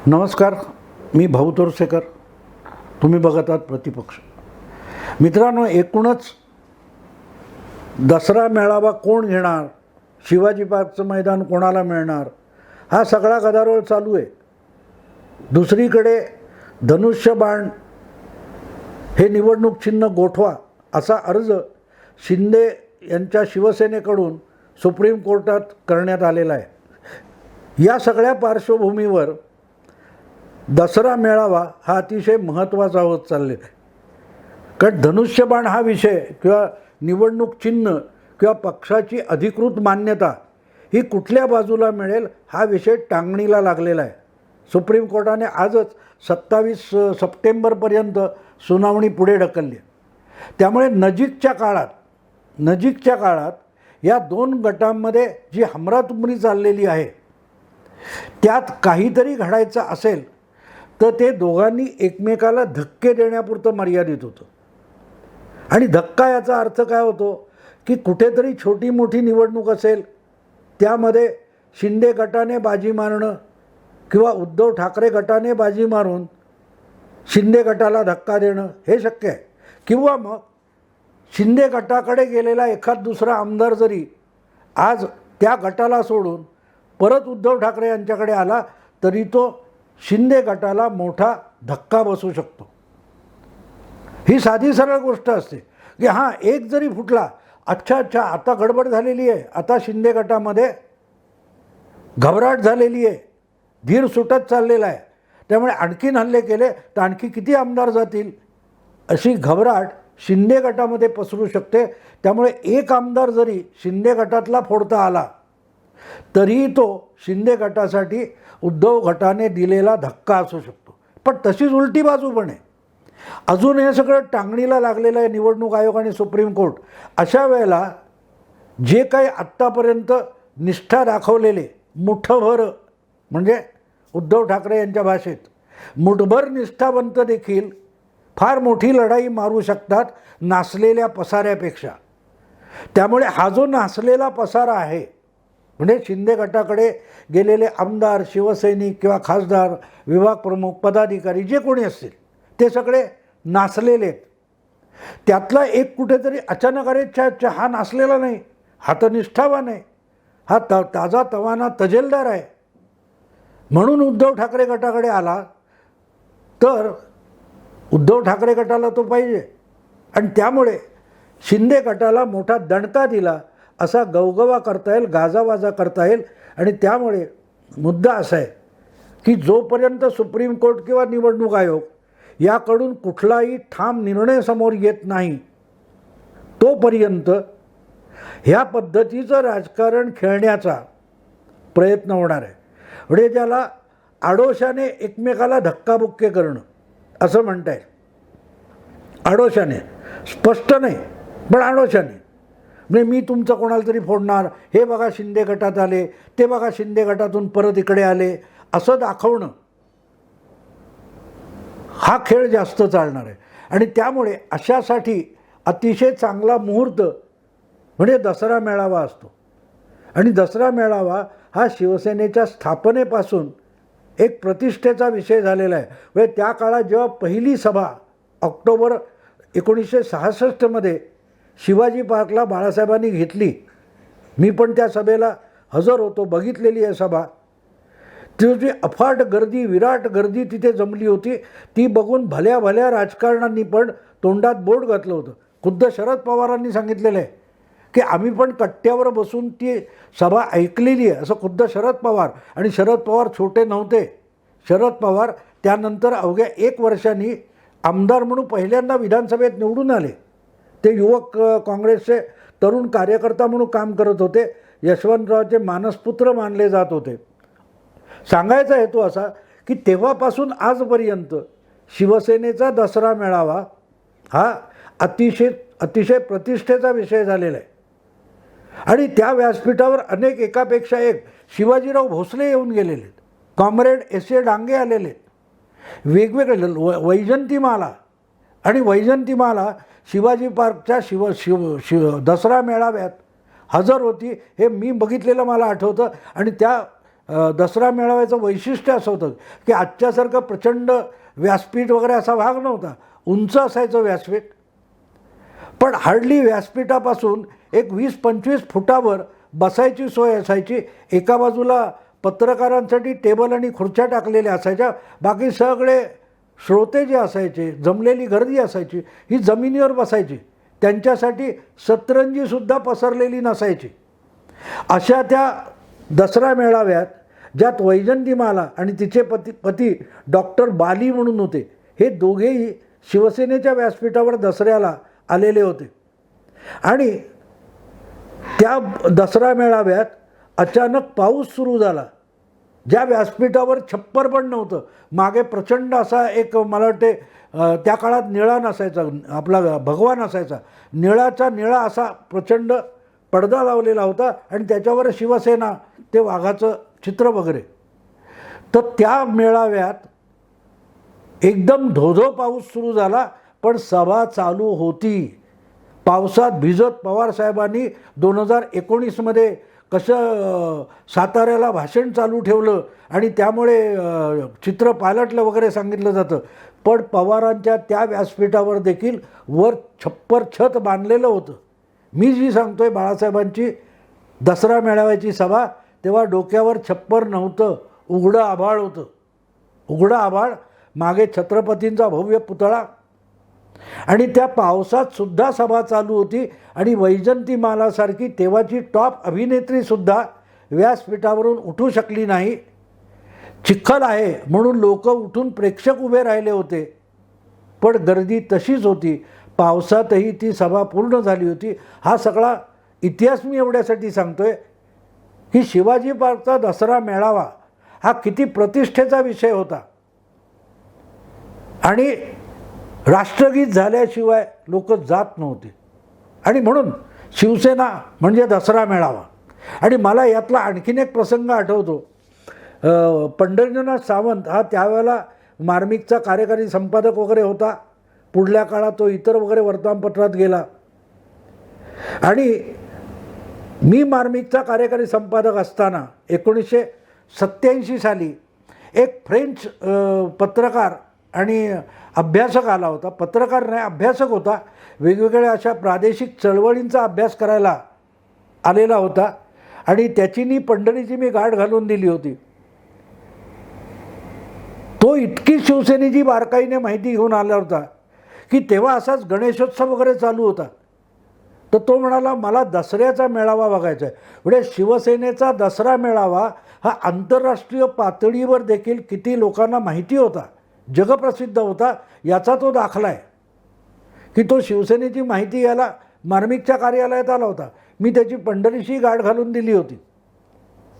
नमस्कार, मी भाऊ तोरसेकर. तुम्ही बघत आहात प्रतिपक्ष. मित्रांनो, एकूणच दसरा मेळावा कोण घेणार, शिवाजी पार्कचं मैदान कोणाला मिळणार, हा सगळा गदारोळ चालू आहे. दुसरीकडे धनुष्यबाण हे निवडणूक चिन्ह गोठवा असा अर्ज शिंदे यांच्या शिवसेनेकडून सुप्रीम कोर्टात करण्यात आलेला आहे. या सगळ्या पार्श्वभूमीवर दसरा मेळावा हा अतिशय महत्त्वाचा होत चाललेला आहे. कारण धनुष्यबाण हा विषय किंवा निवडणूक चिन्ह किंवा पक्षाची अधिकृत मान्यता ही कुठल्या बाजूला मिळेल हा विषय टांगणीला लागलेला आहे. सुप्रीम कोर्टाने आजच 27 सप्टेंबरपर्यंत सुनावणी पुढे ढकलली. त्यामुळे नजीकच्या काळात या दोन गटांमध्ये जी हमरातुमरी चाललेली आहे त्यात काहीतरी घडायचं असेल तर ते दोघांनी एकमेकाला धक्के देण्यापुरतं मर्यादित होतं. आणि धक्का याचा अर्थ काय होतो की कुठेतरी छोटी मोठी निवडणूक असेल त्यामध्ये शिंदे गटाने बाजी मारणं किंवा उद्धव ठाकरे गटाने बाजी मारून शिंदे गटाला धक्का देणं हे शक्य आहे. किंवा मग शिंदे गटाकडे गेलेला एखाद दुसरा आमदार जरी आज त्या गटाला सोडून परत उद्धव ठाकरे यांच्याकडे आला तरी तो शिंदे गटाला मोठा धक्का बसू शकतो. ही साधी सरळ गोष्ट असते की हां, एक जरी फुटला, अच्छा आता गडबड झालेली आहे, आता शिंदे गटामध्ये घबराट झालेली आहे, धीर सुटत चाललेला आहे, त्यामुळे आणखीन हल्ले केले तर आणखी किती आमदार जातील, अशी घबराट शिंदे गटामध्ये पसरू शकते. त्यामुळे एक आमदार जरी शिंदे गटातला फोडता आला तरीही तो शिंदे गटासाठी उद्धव गटाने दिलेला धक्का असू शकतो. पण तशीच उलटी बाजू पण आहे. अजून हे सगळं टांगणीला लागलेलं आहे निवडणूक आयोग आणि सुप्रीम कोर्ट. अशा वेळेला जे काही आत्तापर्यंत निष्ठा दाखवलेले मुठभर, म्हणजे उद्धव ठाकरे यांच्या भाषेत मुठभर निष्ठावंत देखील फार मोठी लढाई मारू शकतात नासलेल्या पसाऱ्यापेक्षा. त्यामुळे हा जो नासलेला पसारा आहे, म्हणजे शिंदे गटाकडे गेलेले आमदार, शिवसैनिक किंवा खासदार, विभाग प्रमुख, पदाधिकारी जे कोणी असतील ते सगळे नासलेले आहेत. त्यातला एक कुठेतरी अचानक अरे हा नासलेला नाही, हा तर निष्ठावान आहे, हा ताजा तवाना तजेलदार आहे म्हणून उद्धव ठाकरे गटाकडे आला तर उद्धव ठाकरे गटाला तो पाहिजे. आणि त्यामुळे शिंदे गटाला मोठा दणका दिला असा गवगवा करता येईल, गाजावाजा करता येईल. आणि त्यामुळे मुद्दा असा आहे की जोपर्यंत सुप्रीम कोर्ट किंवा निवडणूक आयोग याकडून कुठलाही ठाम निर्णय समोर येत नाही तोपर्यंत ह्या पद्धतीचं राजकारण खेळण्याचा प्रयत्न होणार आहे. म्हणजे ज्याला आडोशाने एकमेकाला धक्काबुक्के करणं असं म्हणता येईल. आडोशाने, स्पष्ट नाही पण आडोशाने. म्हणजे मी तुमचं कोणाला तरी फोडणार, हे बघा शिंदे गटात आले, ते बघा शिंदे गटातून परत इकडे आले, असं दाखवणं हा खेळ जास्त चालणार आहे. आणि त्यामुळे अशासाठी अतिशय चांगला मुहूर्त म्हणजे दसरा मेळावा असतो. आणि दसरा मेळावा हा शिवसेनेच्या स्थापनेपासून एक प्रतिष्ठेचा विषय झालेला आहे. म्हणजे त्या काळात जेव्हा पहिली सभा ऑक्टोबर 1966 शिवाजी पार्कला बाळासाहेबांनी घेतली, मी पण त्या सभेला हजर होतो, बघितलेली आहे सभा. ती अफाट गर्दी, विराट गर्दी तिथे जमली होती. ती बघून भल्या भल्या राजकारण्यांनी पण तोंडात बोट घातलं होतं. खुद्द शरद पवारांनी सांगितलेलं आहे की आम्ही पण कट्ट्यावर बसून ती सभा ऐकलेली आहे, असं खुद्द शरद पवार. आणि शरद पवार छोटे नव्हते. शरद पवार त्यानंतर अवघ्या 1 वर्षांनी आमदार म्हणून पहिल्यांदा विधानसभेत निवडून आले. ते युवक काँग्रेसचे तरुण कार्यकर्ता म्हणून काम करत होते. यशवंतरावचे मानसपुत्र मानले जात होते. सांगायचा हेतू असा की तेव्हापासून आजपर्यंत शिवसेनेचा दसरा मेळावा हा अतिशय प्रतिष्ठेचा विषय झालेला आहे. आणि त्या व्यासपीठावर अनेक एकापेक्षा एक शिवाजीराव भोसले येऊन गेलेले आहेत, कॉम्रेड S.A. डांगे आलेले आहेत, वेगवेगळे वैजंतीमाला. आणि वैजंतीमाला शिवाजी पार्कच्या दसरा मेळाव्यात हजर होती, हे मी बघितलेलं मला आठवतं. आणि त्या दसरा मेळाव्याचं वैशिष्ट्य असं होतं की आजच्यासारखं प्रचंड व्यासपीठ वगैरे असा भाग नव्हता. उंच असायचं व्यासपीठ, पण हार्डली व्यासपीठापासून एक 20-25 फुटावर बसायची सोय असायची. एका बाजूला पत्रकारांसाठी टेबल आणि खुर्च्या टाकलेल्या असायच्या. बाकी सगळे श्रोते जे असायचे, जमलेली गर्दी असायची, ही जमिनीवर बसायची. त्यांच्यासाठी सतरंजीसुद्धा पसरलेली नसायची. अशा त्या दसरा मेळाव्यात ज्यात वैजंतीमाला आणि तिचे पती डॉक्टर बाली म्हणून होते, हे दोघेही शिवसेनेच्या व्यासपीठावर दसऱ्याला आलेले होते. आणि त्या दसरा मेळाव्यात अचानक पाऊस सुरू झाला. ज्या व्यासपीठावर छप्पर पण नव्हतं, मागे प्रचंड असा एक, मला वाटते त्या काळात निळा नसायचा, आपला भगवा नसायचा, निळाचा निळा असा प्रचंड पडदा लावलेला होता आणि त्याच्यावर शिवसेना, ते वाघाचं चित्र वगैरे. तर त्या मेळाव्यात एकदम धोधो पाऊस सुरू झाला, पण सभा चालू होती. पावसात भिजत पवारसाहेबांनी 2019मध्ये कसं साताऱ्याला भाषण चालू ठेवलं आणि त्यामुळे चित्र पालटलं वगैरे सांगितलं जातं. पण पवारांच्या त्या व्यासपीठावर देखील वर छप्पर छत बांधलेलं होतं. मी जी सांगतोय बाळासाहेबांची दसरा मेळाव्याची सभा, तेव्हा डोक्यावर छप्पर नव्हतं, उघडं आभाळ होतं. उघडं आभाळ, मागे छत्रपतींचा भव्य पुतळा, आणि त्या पावसात सुद्धा सभा चालू होती. आणि वैजंतीमालासारखी तेव्हाची टॉप अभिनेत्रीसुद्धा व्यासपीठावरून उठू शकली नाही. चिखल आहे म्हणून लोक उठून प्रेक्षक उभे राहिले होते, पण गर्दी तशीच होती. पावसातही ती सभा पूर्ण झाली होती. हा सगळा इतिहास मी एवढ्यासाठी सांगतोय की शिवाजी पार्कचा दसरा मेळावा हा किती प्रतिष्ठेचा विषय होता. आणि राष्ट्रगीत झाल्याशिवाय लोक जात नव्हते. आणि म्हणून शिवसेना म्हणजे दसरा मेळावा. आणि मला यातला आणखीन एक प्रसंग आठवतो. पंढरीनाथ सावंत हा त्यावेळेला मार्मिकचा कार्यकारी संपादक वगैरे होता. पुढल्या काळात तो इतर वगैरे वर्तमानपत्रात गेला. आणि मी मार्मिकचा कार्यकारी संपादक असताना 1987 साली एक फ्रेंच पत्रकार आणि अभ्यासक आला होता. पत्रकार नाही, अभ्यासक होता. वेगवेगळ्या अशा प्रादेशिक चळवळींचा अभ्यास करायला आलेला होता. आणि त्याची पंढरीची मी गाठ घालून दिली होती. तो इतकी शिवसेनेची बारकाईने माहिती घेऊन आला होता की तेव्हा असाच गणेशोत्सव वगैरे चालू होता. तर तो म्हणाला, मला दसऱ्याचा मेळावा बघायचा आहे. म्हणजे शिवसेनेचा दसरा मेळावा हा आंतरराष्ट्रीय पातळीवर देखील किती लोकांना माहिती होता, जगप्रसिद्ध होता, याचा तो दाखला आहे की तो शिवसेनेची माहिती घ्यायला मार्मिकच्या कार्यालयात आला होता. मी त्याची पंढरीशी गाठ घालून दिली होती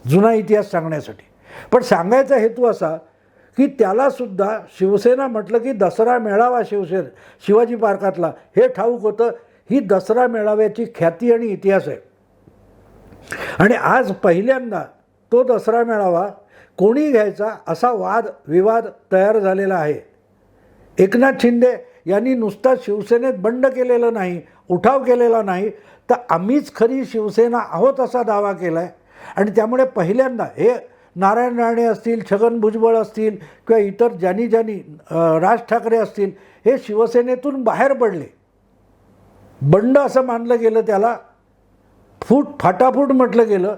जुना इतिहास सांगण्यासाठी. पण सांगायचा हेतू असा की त्यालासुद्धा शिवसेना म्हटलं की दसरा मेळावा शिवाजी पार्कातला हे ठाऊक होतं. ही दसरा मेळाव्याची ख्याती आणि इतिहास आहे. आणि आज पहिल्यांदा तो दसरा मेळावा कोणी घ्यायचा असा विवाद तयार झालेला आहे. एकनाथ शिंदे यांनी नुसता शिवसेनेत बंड केलेलं नाही, उठाव केलेला नाही, तर आम्हीच खरी शिवसेना आहोत असा दावा केला आहे. आणि त्यामुळे पहिल्यांदा हे नारायण राणे असतील, छगन भुजबळ असतील किंवा इतर ज्यांनी राज ठाकरे असतील, हे शिवसेनेतून बाहेर पडले. बंड असं मानलं गेलं, त्याला फाटाफूट म्हटलं गेलं.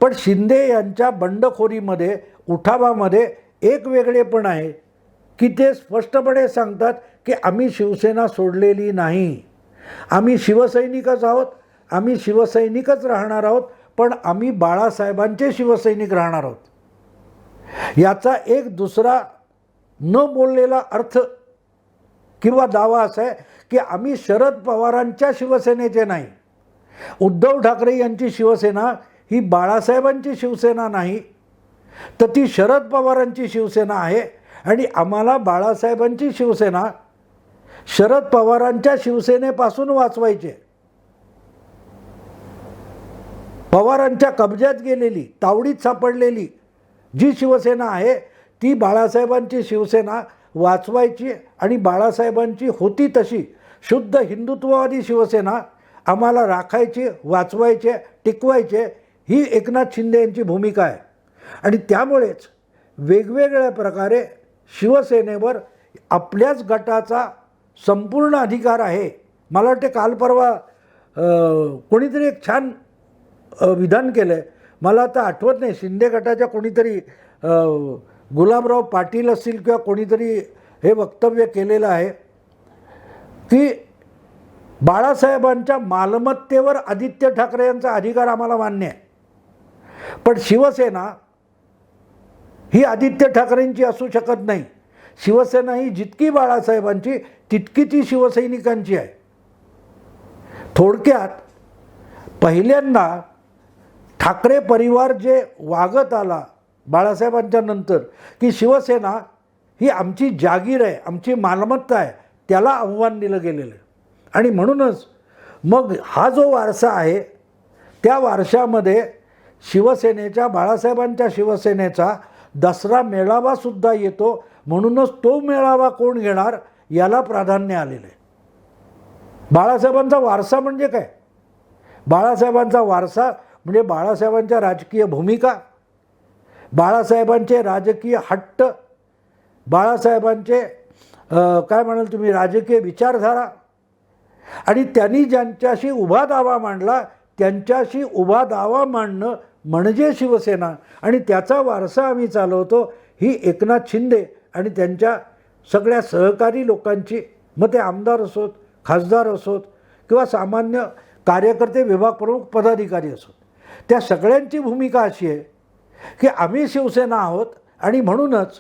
पण शिंदे यांच्या बंडखोरीमध्ये, उठावामध्ये एक वेगळेपण आहे की ते स्पष्टपणे सांगतात की आम्ही शिवसेना सोडलेली नाही, आम्ही शिवसैनिकच आहोत, आम्ही शिवसैनिकच राहणार आहोत, पण आम्ही बाळासाहेबांचे शिवसैनिक राहणार आहोत. याचा एक दुसरा न बोललेला अर्थ किंवा दावा असा आहे की आम्ही शरद पवारांच्या शिवसेनेचे नाही. उद्धव ठाकरे यांची शिवसेना ही बाळासाहेबांची शिवसेना नाही, तर ती शरद पवारांची शिवसेना आहे. आणि आम्हाला बाळासाहेबांची शिवसेना शरद पवारांच्या शिवसेनेपासून वाचवायची. पवारांच्या कब्जात गेलेली, तावडीत सापडलेली जी शिवसेना आहे ती बाळासाहेबांची शिवसेना वाचवायची. आणि बाळासाहेबांची होती तशी शुद्ध हिंदुत्ववादी शिवसेना आम्हाला राखायची, वाचवायचे, टिकवायचे, ही एकनाथ शिंदे यांची भूमिका आहे. आणि त्यामुळेच वेगवेगळ्या प्रकारे शिवसेनेवर आपल्याच गटाचा संपूर्ण अधिकार आहे. मला वाटते काल परवा कोणीतरी एक छान विधान केलं आहे, मला आता आठवत नाही, शिंदे गटाच्या कोणीतरी गुलाबराव पाटील असतील किंवा कोणीतरी हे वक्तव्य केलेलं आहे की बाळासाहेबांच्या मालमत्तेवर आदित्य ठाकरे यांचा अधिकार आम्हाला मान्य आहे, पण शिवसेना ही आदित्य ठाकरेंची असू शकत नाही. शिवसेना ही जितकी बाळासाहेबांची तितकी ती शिवसैनिकांची आहे. थोडक्यात पहिल्यांदा ठाकरे परिवार जे वागत आला बाळासाहेबांच्या नंतर की शिवसेना ही आमची जागीर आहे, आमची मालमत्ता आहे, त्याला आव्हान दिलं गेलेलं आहे. आणि म्हणूनच मग हा जो वारसा आहे त्या वारशामध्ये शिवसेनेच्या बाळासाहेबांच्या शिवसेनेचा दसरा मेळावासुद्धा येतो. म्हणूनच तो मेळावा कोण घेणार याला प्राधान्य आलेलं आहे. बाळासाहेबांचा वारसा म्हणजे काय? बाळासाहेबांचा वारसा म्हणजे बाळासाहेबांच्या राजकीय भूमिका, बाळासाहेबांचे राजकीय हट्ट, बाळासाहेबांचे काय म्हणाल तुम्ही राजकीय विचारधारा, आणि त्यांनी ज्यांच्याशी उभा दावा मांडला त्यांच्याशी उभा दावा मांडणं म्हणजे शिवसेना. आणि त्याचा वारसा आम्ही चालवतो ही एकनाथ शिंदे आणि त्यांच्या सगळ्या सहकारी लोकांची, मग ते आमदार असोत, खासदार असोत किंवा सामान्य कार्यकर्ते, विभाग प्रमुख, पदाधिकारी असोत, त्या सगळ्यांची भूमिका अशी आहे की आम्ही शिवसेना आहोत. आणि म्हणूनच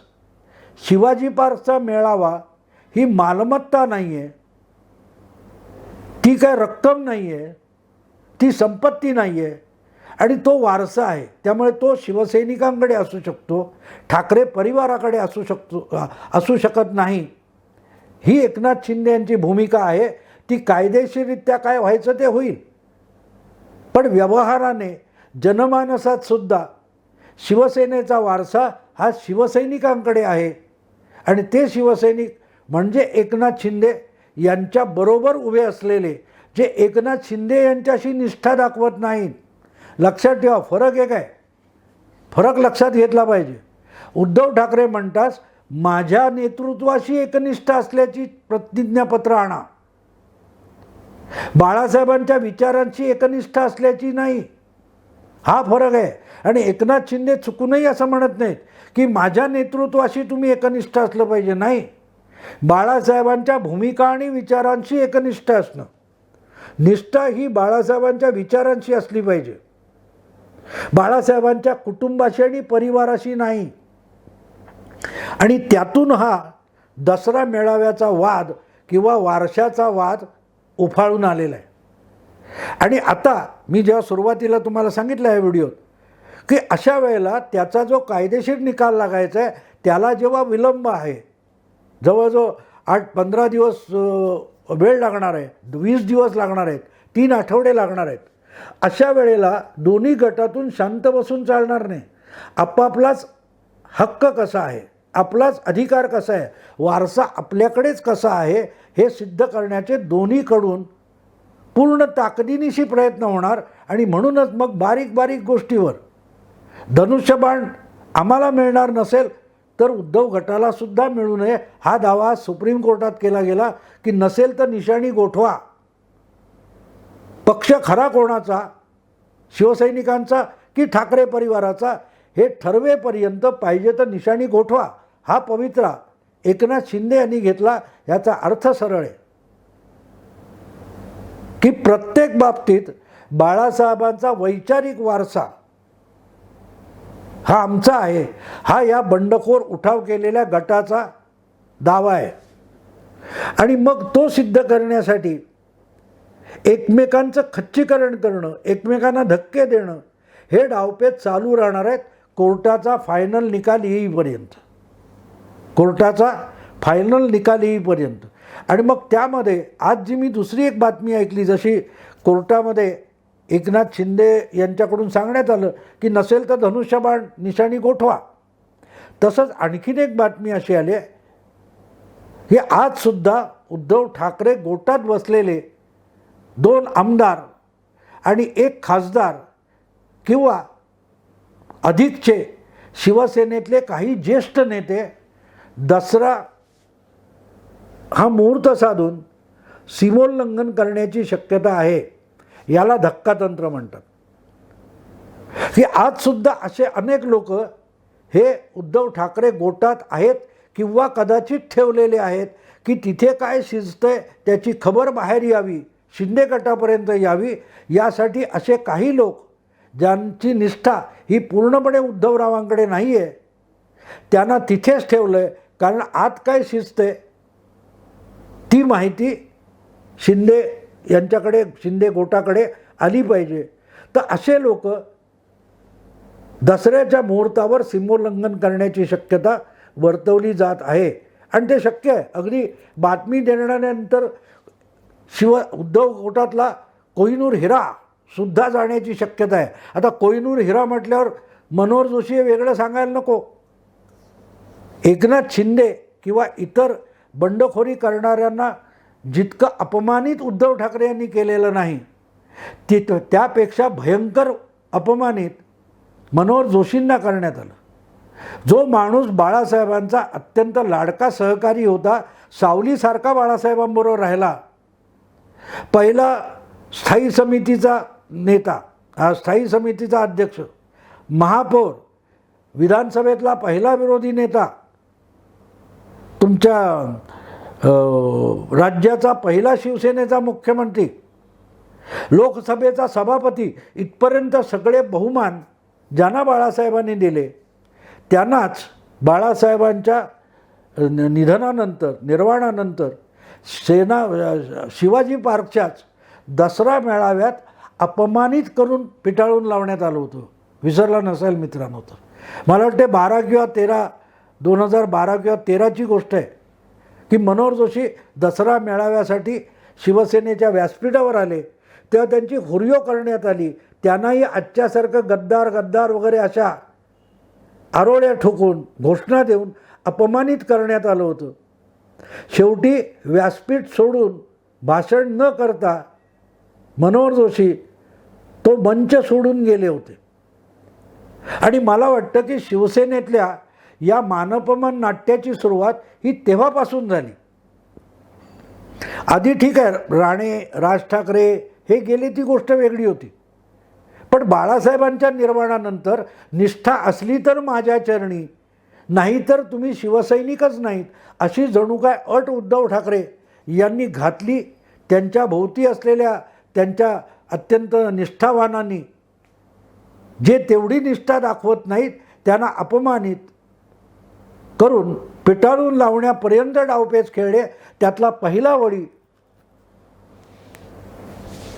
शिवाजी पार्कचा मेळावा ही मालमत्ता नाही आहे, ती काय रक्कम नाही आहे, ती संपत्ती नाही आहे, आणि तो वारसा आहे. त्यामुळे तो शिवसैनिकांकडे असू शकतो, ठाकरे परिवाराकडे असू शकत नाही. ही एकनाथ शिंदे यांची भूमिका आहे. ती कायदेशीररित्या काय व्हायचं ते होईल, पण व्यवहाराने जनमानसात सुद्धा शिवसेनेचा वारसा हा शिवसैनिकांकडे आहे. आणि ते शिवसैनिक म्हणजे एकनाथ शिंदे यांच्याबरोबर उभे असलेले, जे एकनाथ शिंदे यांच्याशी निष्ठा दाखवत नाहीत. लक्षात ठेवा, फरक एक आहे, फरक लक्षात घेतला पाहिजे. उद्धव ठाकरे म्हणतात माझ्या नेतृत्वाशी एकनिष्ठ असल्याची प्रतिज्ञापत्र आणा, बाळासाहेबांच्या विचारांची एकनिष्ठ असल्याची नाही. हा फरक आहे. आणि एकनाथ शिंदे चुकूनही असं म्हणत नाहीत की माझ्या नेतृत्वाशी तुम्ही एकनिष्ठ असलं पाहिजे. नाही, बाळासाहेबांच्या भूमिका आणि विचारांशी एकनिष्ठ असणं, निष्ठा ही बाळासाहेबांच्या विचारांशी असली पाहिजे, बाळासाहेबांच्या कुटुंबाशी आणि परिवाराशी नाही. आणि त्यातून हा दसरा मेळाव्याचा वाद किंवा वारशाचा वाद उफाळून आलेला आहे. आणि आता मी जेव्हा सुरुवातीला तुम्हाला सांगितलं आहे व्हिडिओत की अशा वेळेला त्याचा जो कायदेशीर निकाल लागायचा आहे त्याला जेव्हा विलंब आहे, जवळजवळ 8-15 दिवस वेळ लागणार आहे, 20 दिवस लागणार आहेत, 3 आठवडे लागणार आहेत. अशा वेळेला दोन्ही गटातून शांत बसून चालणार नाही. आपापलाच हक्क कसा आहे, आपलाच अधिकार कसा आहे, वारसा आपल्याकडेच कसा आहे हे सिद्ध करण्याचे दोन्हीकडून पूर्ण ताकदीनिशी प्रयत्न होणार. आणि म्हणूनच मग बारीक बारीक गोष्टीवर धनुष्यबाण आम्हाला मिळणार नसेल तर उद्धव गटाला सुद्धा मिळू नये हा दावा सुप्रीम कोर्टात केला गेला की नसेल तर निशाणी गोठवा. पक्ष खरा कोणाचा, शिवसैनिकांचा की ठाकरे परिवाराचा, हे ठरवेपर्यंत पाहिजे तर निशाणी गोठवा. हा पवित्रा एकनाथ शिंदे यांनी घेतला. याचा अर्थ सरळ आहे की प्रत्येक बाबतीत बाळासाहेबांचा वैचारिक वारसा हा आमचा आहे, हा या बंडखोर उठाव केलेल्या गटाचा दावा आहे. आणि मग तो सिद्ध करण्यासाठी एकमेकांचं खच्चीकरण करणं, एकमेकांना धक्के देणं हे डावपेच चालू राहणार आहेत कोर्टाचा फायनल निकाल येईपर्यंत, कोर्टाचा फायनल निकाल येईपर्यंत. आणि मग त्यामध्ये आज जी मी दुसरी एक बातमी ऐकली, जशी कोर्टामध्ये एकनाथ शिंदे यांच्याकडून सांगण्यात आलं की नसेल तर धनुष्यबाण निशाणी गोठवा, तसंच आणखीन एक बातमी अशी आली आहे की आजसुद्धा उद्धव ठाकरे गोटात बसलेले 2 आमदार आणि 1 खासदार किंवा अधिकचे शिवसेनेतले काही ज्येष्ठ नेते दसरा हा मुहूर्त साधून सीमोल्लंघन करण्याची शक्यता आहे. याला धक्कातंत्र म्हणतात. की आजसुद्धा असे अनेक लोक हे उद्धव ठाकरे गोटात आहेत किंवा कदाचित ठेवलेले आहेत की तिथे काय शिजतंय त्याची खबर बाहेर यावी, शिंदे गटापर्यंत यावी, यासाठी असे काही लोक ज्यांची निष्ठा ही पूर्णपणे उद्धवरावांकडे नाही आहे त्यांना तिथेच ठेवलं आहे. कारण आत काय शिजतंय ती माहिती शिंदे यांच्याकडे, शिंदे गोटाकडे आली पाहिजे. तर असे लोक दसऱ्याच्या मुहूर्तावर सीमोल्लंघन करण्याची शक्यता वर्तवली जात आहे आणि ते शक्य आहे. अगदी बातमी देण्यानंतर उद्धव गोटातला कोहिनूर हिरा सुद्धा जाण्याची शक्यता आहे. आता कोहिनूर हिरा म्हटल्यावर मनोहर जोशी हे वेगळं सांगायला नको. एकनाथ शिंदे किंवा इतर बंडखोरी करणाऱ्यांना जितकं अपमानित उद्धव ठाकरे यांनी केलेलं नाही त्यापेक्षा भयंकर अपमानित मनोहर जोशींना करण्यात आलं. जो माणूस बाळासाहेबांचा अत्यंत लाडका सहकारी होता, सावलीसारखा बाळासाहेबांबरोबर राहिला, पहिला स्थायी समितीचा नेता, स्थायी समितीचा अध्यक्ष, महापौर, विधानसभेतला पहिला विरोधी नेता, तुमच्या राज्याचा पहिला शिवसेनेचा मुख्यमंत्री, लोकसभेचा सभापती, इथपर्यंत सगळे बहुमान ज्यांना बाळासाहेबांनी दिले त्यांनाच बाळासाहेबांच्या निधनानंतर, निर्वाणानंतर शिवाजी पार्कच्याच दसरा मेळाव्यात अपमानित करून पिटाळून लावण्यात आलं होतं. विसरला नसेल मित्रांनो तर. मला वाटते 2012 किंवा 13ची गोष्ट आहे की मनोहर जोशी दसरा मेळाव्यासाठी शिवसेनेच्या व्यासपीठावर आले तेव्हा त्यांची हुर्यो करण्यात आली. त्यांनाही आजच्यासारखं गद्दार गद्दार वगैरे अशा आरोळ्या ठोकून, घोषणा देऊन अपमानित करण्यात आलं होतं. शेवटी व्यासपीठ सोडून भाषण न करता मनोहर जोशी तो मंच सोडून गेले होते. आणि मला वाटतं की शिवसेनेतल्या या मानपमान नाट्याची सुरुवात ही तेव्हापासून झाली. आधी ठीक आहे, राणे, राज ठाकरे हे गेले ती गोष्ट वेगळी होती. पण बाळासाहेबांच्या निर्वाणानंतर निष्ठा असली तर माझ्या चरणी, नाहीतर तुम्ही शिवसैनिकच नाहीत, अशी जणू काय अट उद्धव ठाकरे यांनी घातली. त्यांच्या भोवती असलेल्या त्यांच्या अत्यंत निष्ठावानांनी, जे तेवढी निष्ठा दाखवत नाहीत त्यांना अपमानित करून पिटाळून लावण्यापर्यंत डावपेच खेळले. त्यातला पहिला बळी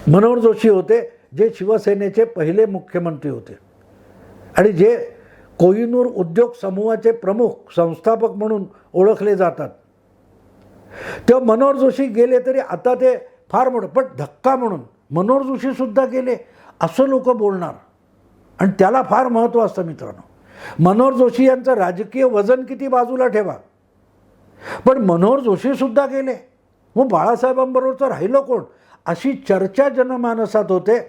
मनोहर जोशी होते, जे शिवसेनेचे पहिले मुख्यमंत्री होते आणि जे कोहिनूर उद्योग समूहाचे प्रमुख संस्थापक म्हणून ओळखले जातात. तेव्हा मनोहर जोशी गेले तरी आता ते फार मोठं, पण धक्का म्हणून मनोहर जोशीसुद्धा गेले असं लोक बोलणार आणि त्याला फार महत्त्व असतं मित्रांनो. मनोहर जोशी यांचं राजकीय वजन किती बाजूला ठेवा, पण मनोहर जोशीसुद्धा गेले, मग बाळासाहेबांबरोबरचं राहिलं कोण, अशी चर्चा जनमानसात होते.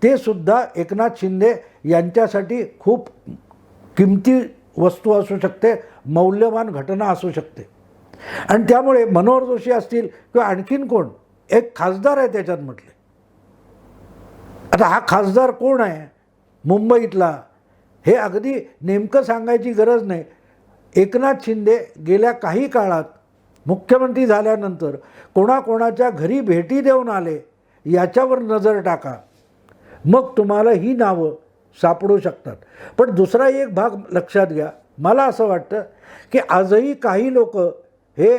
ते सुद्धा एकनाथ शिंदे यांच्यासाठी खूप किमती वस्तू असू शकते, मौल्यवान घटना असू शकते. आणि त्यामुळे मनोहर जोशी असतील किंवा आणखीन कोण, एक खासदार आहे त्याच्यात म्हटले. आता हा खासदार कोण आहे मुंबईतला हे अगदी नेमकं सांगायची गरज नाही. एकनाथ शिंदे गेल्या काही काळात मुख्यमंत्री झाल्यानंतर कोणाकोणाच्या घरी भेटी देऊन आले याच्यावर नजर टाका, मग तुम्हाला ही नावं सापडू शकतात. पण दुसरा एक भाग लक्षात घ्या, मला असं वाटतं की आजही काही लोक हे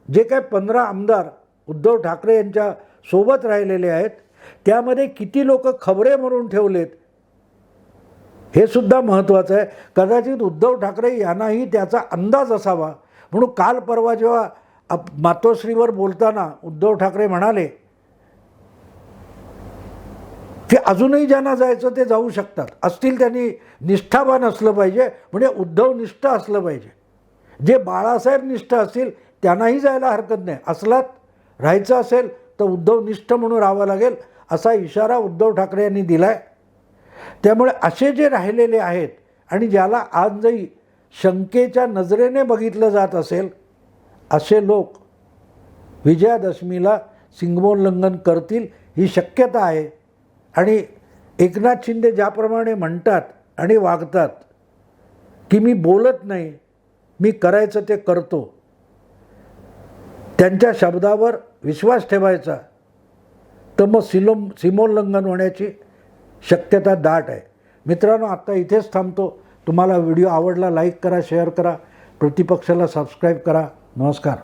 जे काय 15 आमदार उद्धव ठाकरे यांच्या सोबत राहिलेले आहेत त्यामध्ये किती लोक खबरे म्हणून ठेवलेत हे सुद्धा महत्त्वाचं आहे. कदाचित उद्धव ठाकरे यांनाही त्याचा अंदाज असावा म्हणून काल परवा जेव्हा मातोश्रीवर बोलताना उद्धव ठाकरे म्हणाले की अजूनही ज्यांना जायचं ते जाऊ शकतात, असतील त्यांनी निष्ठावान असलं पाहिजे, म्हणजे उद्धवनिष्ठ असलं पाहिजे. जे बाळासाहेब निष्ठ असतील त्यांनाही जायला हरकत नाही, असलात राहायचं असेल तर उद्धवनिष्ठ म्हणून राहावं लागेल असा इशारा उद्धव ठाकरे यांनी दिला आहे. त्यामुळे असे जे राहिलेले आहेत आणि ज्याला आजही शंकेच्या नजरेने बघितलं जात असेल असे लोक विजयादशमीला सीमोल्लंघन करतील ही शक्यता आहे. आणि एकनाथ शिंदे ज्याप्रमाणे म्हणतात आणि वागतात की मी बोलत नाही, मी करायचं ते करतो, त्यांच्या शब्दावर विश्वास ठेवायचा, तर मग सीमोल्लंघन होण्याची शक्यता दाट आहे. मित्रांनो, आत्ता इथेच थांबतो. तुम्हाला व्हिडिओ आवडला लाईक करा, शेअर करा, प्रतिपक्षाला सबस्क्राईब करा. नमस्कार.